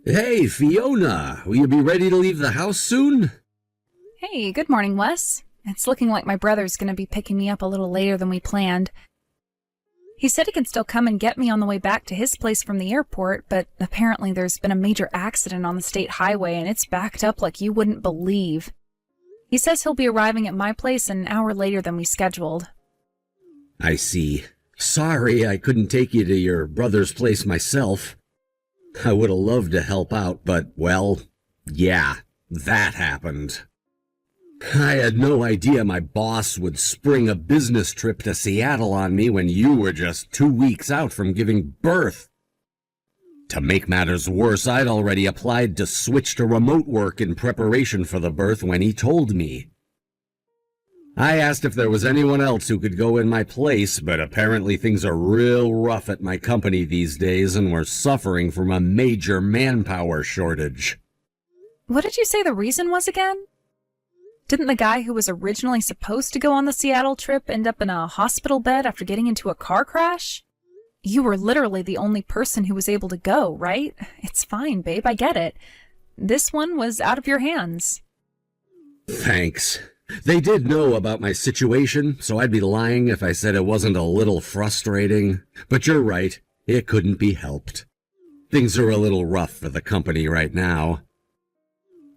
Hey, Fiona, will you be ready to leave the house soon? Hey, good morning, Wes. It's looking like my brother's going to be picking me up a little later than we planned. He said he can still come and get me on the way back to his place from the airport, but apparently there's been a major accident on the state highway and it's backed up like you wouldn't believe. He says he'll be arriving at my place an hour later than we scheduled. I see. Sorry I couldn't take you to your brother's place myself. I would have loved to help out, but, well, yeah, that happened. I had no idea my boss would spring a business trip to Seattle on me when you were just 2 weeks out from giving birth. To make matters worse, I'd already applied to switch to remote work in preparation for the birth when he told me. I asked if there was anyone else who could go in my place, but apparently things are real rough at my company these days and we're suffering from a major manpower shortage. What did you say the reason was again? Didn't the guy who was originally supposed to go on the Seattle trip end up in a hospital bed after getting into a car crash? You were literally the only person who was able to go, right? It's fine, babe, I get it. This one was out of your hands. Thanks. They did know about my situation, so I'd be lying if I said it wasn't a little frustrating. But you're right, it couldn't be helped. Things are a little rough for the company right now.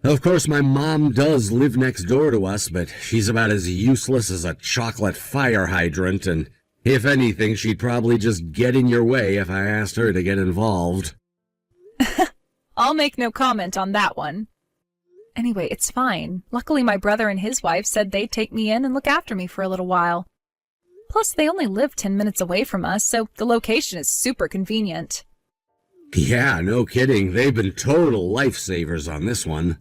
Of course, my mom does live next door to us, but she's about as useless as a chocolate fire hydrant, and if anything, she'd probably just get in your way if I asked her to get involved. I'll make no comment on that one. Anyway, it's fine. Luckily, my brother and his wife said they'd take me in and look after me for a little while. Plus, they only live 10 minutes away from us, so the location is super convenient. Yeah, no kidding. They've been total lifesavers on this one.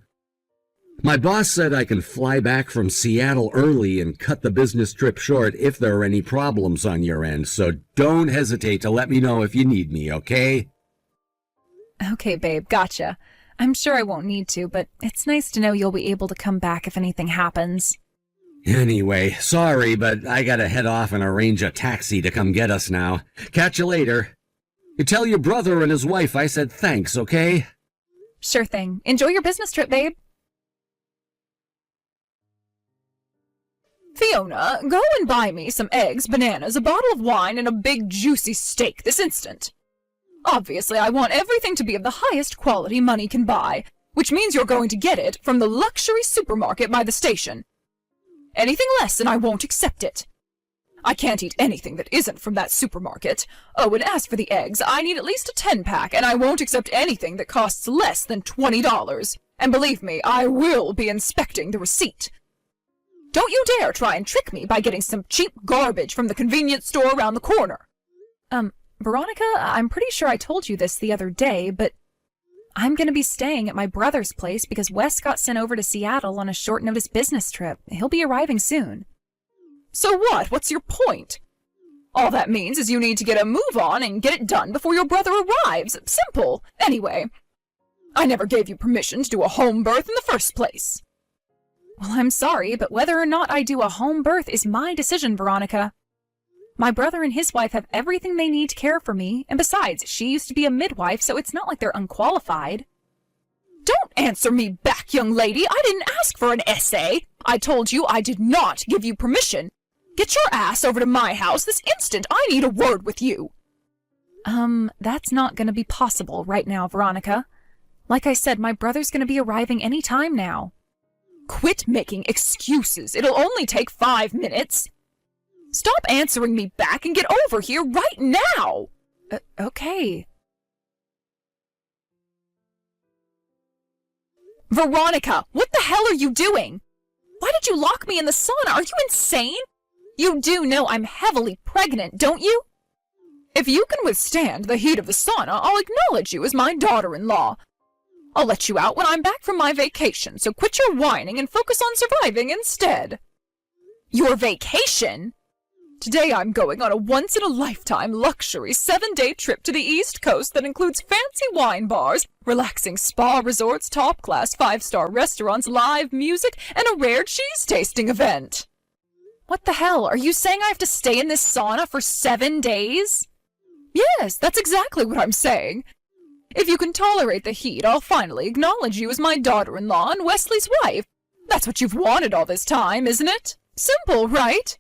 My boss said I can fly back from Seattle early and cut the business trip short if there are any problems on your end, so don't hesitate to let me know if you need me, okay? Okay, babe, gotcha. I'm sure I won't need to, but it's nice to know you'll be able to come back if anything happens. Anyway, sorry, but I gotta head off and arrange a taxi to come get us now. Catch you later. You tell your brother and his wife I said thanks, okay? Sure thing. Enjoy your business trip, babe. Fiona, go and buy me some eggs, bananas, a bottle of wine, and a big juicy steak this instant. Obviously, I want everything to be of the highest quality money can buy, which means you're going to get it from the luxury supermarket by the station. Anything less and I won't accept it. I can't eat anything that isn't from that supermarket. Oh, and as for the eggs, I need at least a 10-pack, and I won't accept anything that costs less than $20. And believe me, I will be inspecting the receipt. Don't you dare try and trick me by getting some cheap garbage from the convenience store around the corner. Veronica, I'm pretty sure I told you this the other day, but I'm going to be staying at my brother's place because Wes got sent over to Seattle on a short-notice business trip. He'll be arriving soon. So what? What's your point? All that means is you need to get a move on and get it done before your brother arrives. Simple. Anyway, I never gave you permission to do a home birth in the first place. Well, I'm sorry, but whether or not I do a home birth is my decision, Veronica. My brother and his wife have everything they need to care for me, and besides, she used to be a midwife, so it's not like they're unqualified. Don't answer me back, young lady. I didn't ask for an essay. I told you I did not give you permission. Get your ass over to my house this instant. I need a word with you. That's not going to be possible right now, Veronica. Like I said, my brother's going to be arriving any time now. Quit making excuses. It'll only take 5 minutes. Stop answering me back and get over here right now! Okay. Veronica, what the hell are you doing? Why did you lock me in the sauna? Are you insane? You do know I'm heavily pregnant, don't you? If you can withstand the heat of the sauna, I'll acknowledge you as my daughter-in-law. I'll let you out when I'm back from my vacation, so quit your whining and focus on surviving instead. Your vacation? Today I'm going on a once-in-a-lifetime luxury 7-day trip to the East Coast that includes fancy wine bars, relaxing spa resorts, top-class 5-star restaurants, live music, and a rare cheese-tasting event. What the hell? Are you saying I have to stay in this sauna for 7 days? Yes, that's exactly what I'm saying. If you can tolerate the heat, I'll finally acknowledge you as my daughter-in-law and Wesley's wife. That's what you've wanted all this time, isn't it? Simple, right?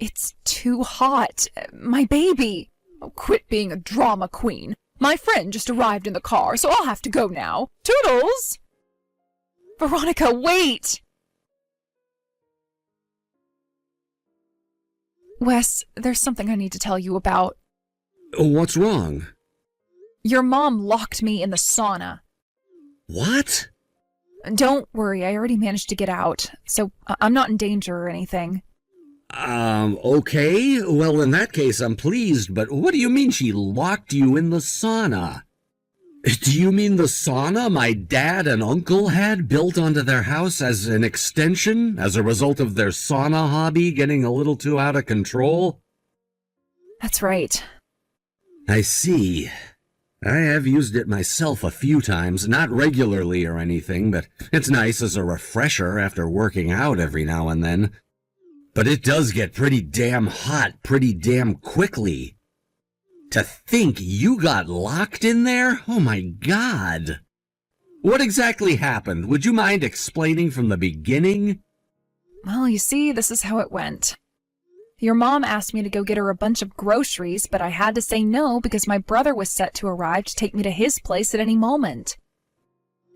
It's too hot. My baby. Oh, quit being a drama queen. My friend just arrived in the car, so I'll have to go now. Toodles! Veronica, wait! Wes, there's something I need to tell you about. What's wrong? Your mom locked me in the sauna. What? Don't worry, I already managed to get out, so I'm not in danger or anything. Okay. Well, in that case, I'm pleased, but what do you mean she locked you in the sauna? Do you mean the sauna my dad and uncle had built onto their house as an extension as a result of their sauna hobby getting a little too out of control? That's right. I see. I have used it myself a few times, not regularly or anything, but it's nice as a refresher after working out every now and then. But it does get pretty damn hot pretty damn quickly. To think you got locked in there? Oh my God. What exactly happened? Would you mind explaining from the beginning? Well, you see, this is how it went. Your mom asked me to go get her a bunch of groceries, but I had to say no because my brother was set to arrive to take me to his place at any moment.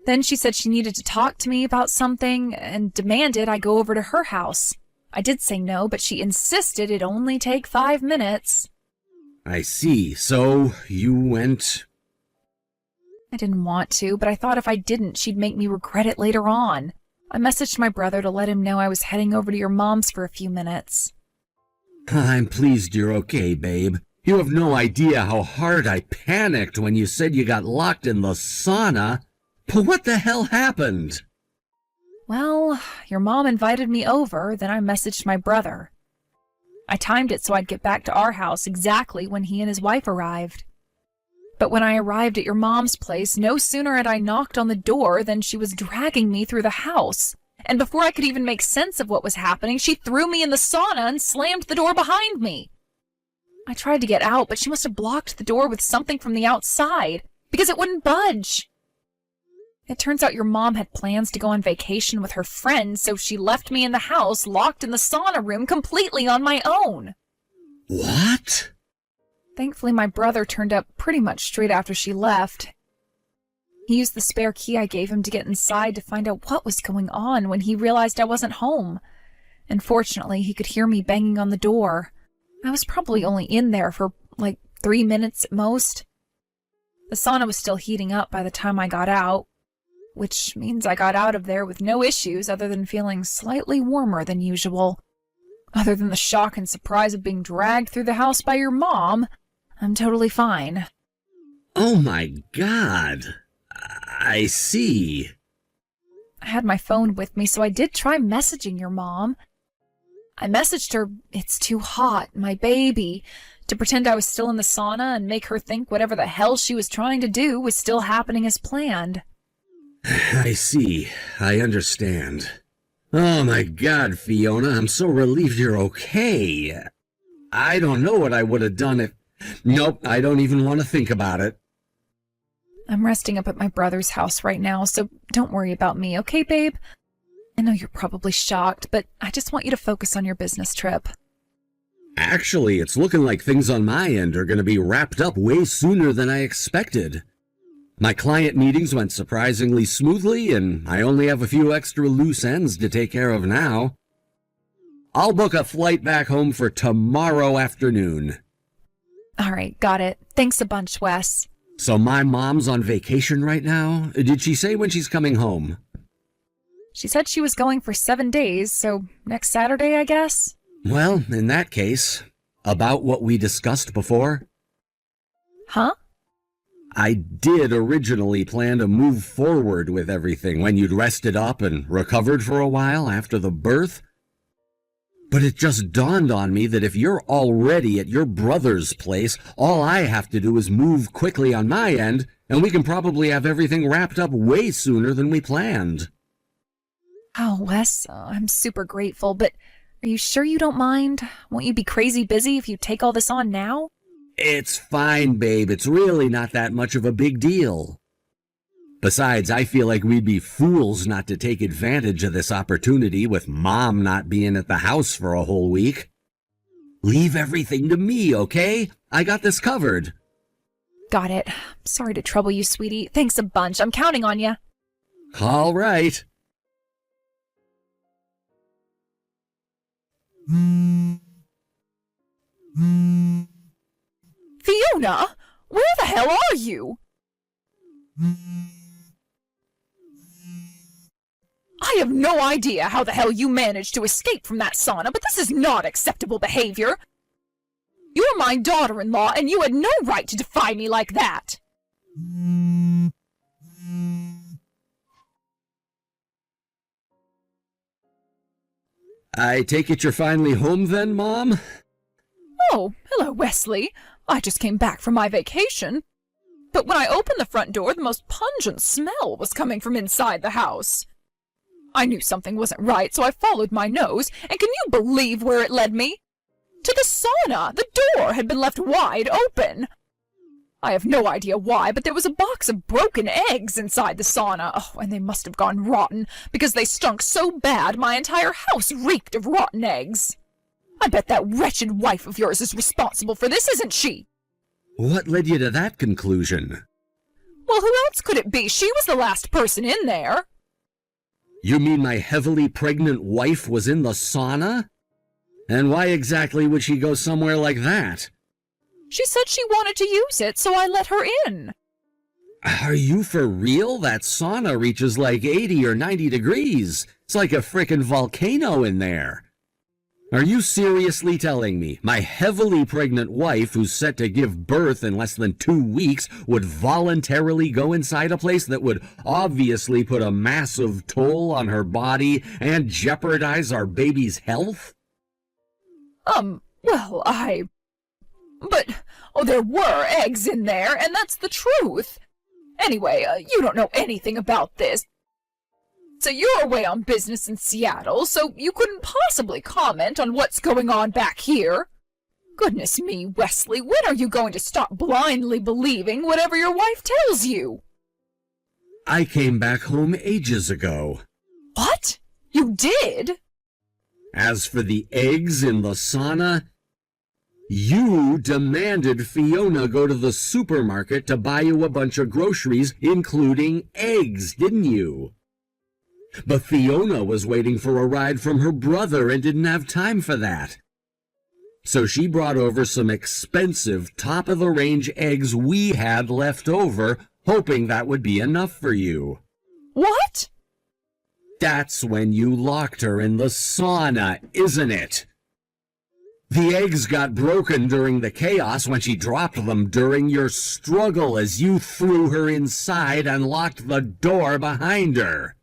Then she said she needed to talk to me about something and demanded I go over to her house. I did say no, but she insisted it'd only take 5 minutes. I see. So you went... I didn't want to, but I thought if I didn't, she'd make me regret it later on. I messaged my brother to let him know I was heading over to your mom's for a few minutes. I'm pleased you're okay, babe. You have no idea how hard I panicked when you said you got locked in the sauna. But what the hell happened? Well, your mom invited me over, then I messaged my brother. I timed it so I'd get back to our house exactly when he and his wife arrived. But when I arrived at your mom's place, no sooner had I knocked on the door than she was dragging me through the house. And before I could even make sense of what was happening, she threw me in the sauna and slammed the door behind me. I tried to get out, but she must have blocked the door with something from the outside, because it wouldn't budge. It turns out your mom had plans to go on vacation with her friends, so she left me in the house, locked in the sauna room, completely on my own. What? Thankfully, my brother turned up pretty much straight after she left. He used the spare key I gave him to get inside to find out what was going on when he realized I wasn't home. And fortunately, he could hear me banging on the door. I was probably only in there for like 3 minutes at most. The sauna was still heating up by the time I got out, which means I got out of there with no issues other than feeling slightly warmer than usual. Other than the shock and surprise of being dragged through the house by your mom, I'm totally fine. Oh my God. I see. I had my phone with me, so I did try messaging your mom. I messaged her, "It's too hot, my baby," to pretend I was still in the sauna and make her think whatever the hell she was trying to do was still happening as planned. I see. I understand. Oh my God, Fiona, I'm so relieved you're okay. I don't know what I would have done if... Nope, I don't even want to think about it. I'm resting up at my brother's house right now, so don't worry about me, okay, babe? I know you're probably shocked, but I just want you to focus on your business trip. Actually, it's looking like things on my end are going to be wrapped up way sooner than I expected. My client meetings went surprisingly smoothly, and I only have a few extra loose ends to take care of now. I'll book a flight back home for tomorrow afternoon. All right, got it. Thanks a bunch, Wes. So my mom's on vacation right now? Did she say when she's coming home? She said she was going for 7 days, so next Saturday, I guess? Well, in that case, about what we discussed before? Huh? I did originally plan to move forward with everything when you'd rested up and recovered for a while after the birth. But it just dawned on me that if you're already at your brother's place, all I have to do is move quickly on my end, and we can probably have everything wrapped up way sooner than we planned. Oh, Wes, I'm super grateful, but are you sure you don't mind? Won't you be crazy busy if you take all this on now? It's fine, babe. It's really not that much of a big deal. Besides, I feel like we'd be fools not to take advantage of this opportunity with Mom not being at the house for a whole week. Leave everything to me, okay? I got this covered. Got it. Sorry to trouble you, sweetie. Thanks a bunch. I'm counting on you. All right. Fiona, where the hell are you? I have no idea how the hell you managed to escape from that sauna, but this is not acceptable behavior. You're my daughter-in-law, and you had no right to defy me like that. I take it you're finally home then, Mom? Oh, hello, Wesley. I just came back from my vacation. But when I opened the front door, the most pungent smell was coming from inside the house. I knew something wasn't right, so I followed my nose, and can you believe where it led me? To the sauna! The door had been left wide open. I have no idea why, but there was a box of broken eggs inside the sauna. Oh, and they must have gone rotten, because they stunk so bad my entire house reeked of rotten eggs. I bet that wretched wife of yours is responsible for this, isn't she? What led you to that conclusion? Well, who else could it be? She was the last person in there. You mean my heavily pregnant wife was in the sauna? And why exactly would she go somewhere like that? She said she wanted to use it, so I let her in. Are you for real? That sauna reaches like 80 or 90 degrees. It's like a frickin' volcano in there. Are you seriously telling me my heavily pregnant wife, who's set to give birth in less than 2 weeks, would voluntarily go inside a place that would obviously put a massive toll on her body and jeopardize our baby's health? Well, But, there were eggs in there, and that's the truth. Anyway, you don't know anything about this. So you're away on business in Seattle, so you couldn't possibly comment on what's going on back here. Goodness me, Wesley, when are you going to stop blindly believing whatever your wife tells you? I came back home ages ago. What? You did? As for the eggs in the sauna, you demanded Fiona go to the supermarket to buy you a bunch of groceries, including eggs, didn't you? But Fiona was waiting for a ride from her brother and didn't have time for that. So she brought over some expensive, top-of-the-range eggs we had left over, hoping that would be enough for you. What? That's when you locked her in the sauna, isn't it? The eggs got broken during the chaos when she dropped them during your struggle as you threw her inside and locked the door behind her.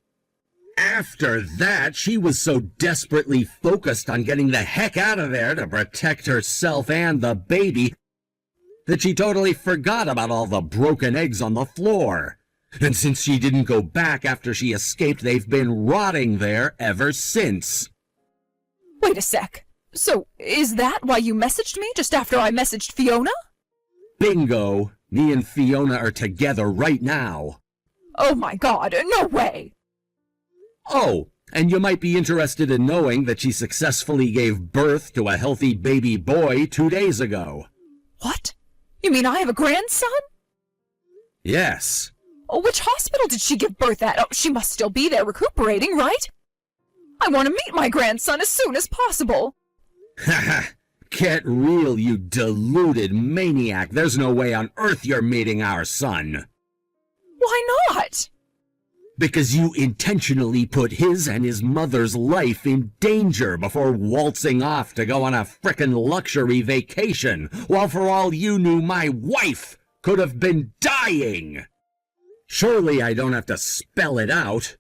After that, she was so desperately focused on getting the heck out of there to protect herself and the baby that she totally forgot about all the broken eggs on the floor. And since she didn't go back after she escaped, they've been rotting there ever since. Wait a sec. So, is that why you messaged me just after I messaged Fiona? Bingo! Me and Fiona are together right now. Oh my God, no way! Oh, and you might be interested in knowing that she successfully gave birth to a healthy baby boy 2 days ago. What? You mean I have a grandson? Yes. Oh, which hospital did she give birth at? Oh, she must still be there recuperating, right? I want to meet my grandson as soon as possible. Haha, get real, you deluded maniac. There's no way on earth you're meeting our son. Why not? Because you intentionally put his and his mother's life in danger before waltzing off to go on a frickin' luxury vacation, while for all you knew my wife could have been dying. Surely I don't have to spell it out.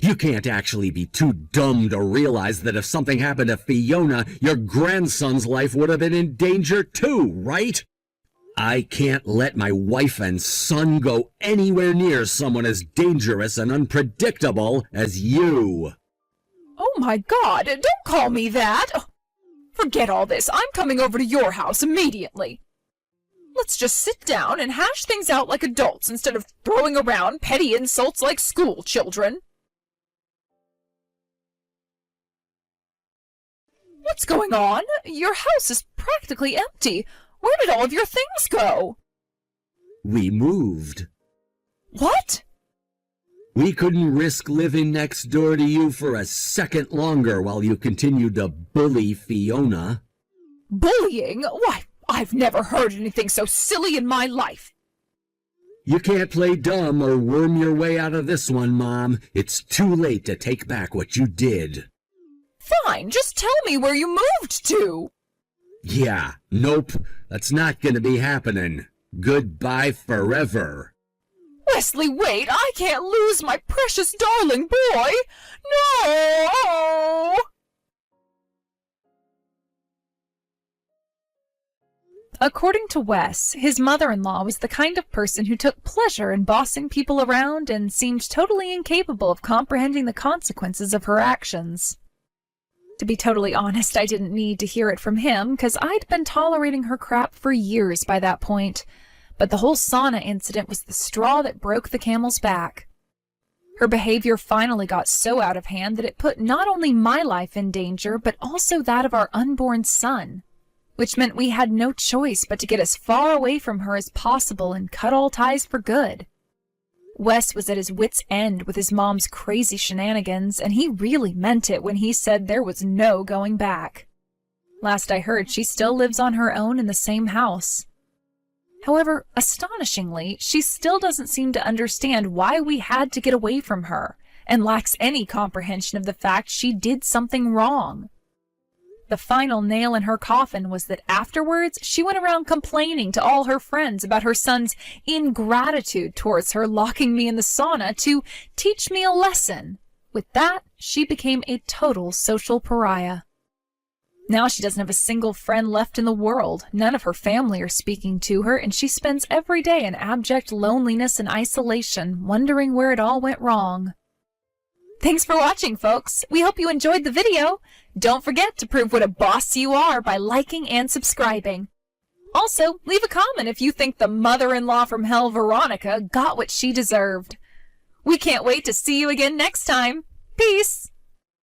You can't actually be too dumb to realize that if something happened to Fiona, your grandson's life would have been in danger too, right? I can't let my wife and son go anywhere near someone as dangerous and unpredictable as you. Oh my God, don't call me that. Forget all this. I'm coming over to your house immediately. Let's just sit down and hash things out like adults instead of throwing around petty insults like school children. What's going on? Your house is practically empty. Where did all of your things go? We moved. What? We couldn't risk living next door to you for a second longer while you continued to bully Fiona. Bullying? Why, I've never heard anything so silly in my life. You can't play dumb or worm your way out of this one, Mom. It's too late to take back what you did. Fine, just tell me where you moved to. Yeah, nope, that's not gonna be happening. Goodbye forever. Wesley, wait, I can't lose my precious darling boy. No! According to Wes, his mother-in-law was the kind of person who took pleasure in bossing people around and seemed totally incapable of comprehending the consequences of her actions. To be totally honest, I didn't need to hear it from him, because I'd been tolerating her crap for years by that point. But the whole sauna incident was the straw that broke the camel's back. Her behavior finally got so out of hand that it put not only my life in danger, but also that of our unborn son, which meant we had no choice but to get as far away from her as possible and cut all ties for good. Wes was at his wit's end with his mom's crazy shenanigans, and he really meant it when he said there was no going back. Last I heard, she still lives on her own in the same house. However, astonishingly, she still doesn't seem to understand why we had to get away from her, and lacks any comprehension of the fact she did something wrong. The final nail in her coffin was that afterwards she went around complaining to all her friends about her son's ingratitude towards her, locking me in the sauna to teach me a lesson. With that, she became a total social pariah. Now she doesn't have a single friend left in the world. None of her family are speaking to her, and she spends every day in abject loneliness and isolation, wondering where it all went wrong. Thanks for watching, folks. We hope you enjoyed the video. Don't forget to prove what a boss you are by liking and subscribing. Also, leave a comment if you think the mother-in-law from hell, Veronica, got what she deserved. We can't wait to see you again next time. Peace!